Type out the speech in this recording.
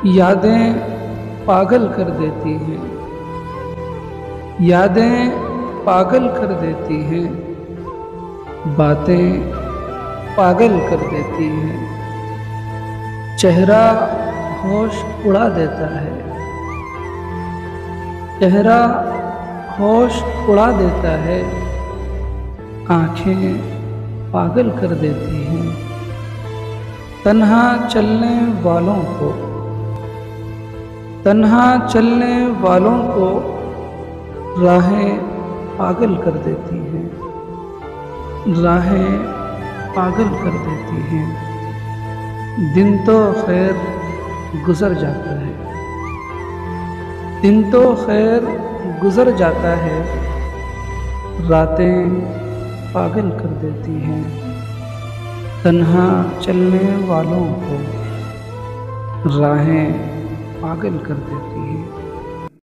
यादें पागल कर देती हैं, यादें पागल कर देती हैं, बातें पागल कर देती हैं। चेहरा होश उड़ा देता है, चेहरा होश उड़ा देता है, आँखें पागल कर देती हैं। तन्हा चलने वालों को, तन्हा चलने वालों को राहें पागल कर देती हैं, राहें पागल कर देती हैं। दिन तो खैर गुजर जाता है, दिन तो खैर गुजर जाता है, रातें पागल कर देती हैं। तन्हा चलने वालों को राहें पागल कर देती हैं।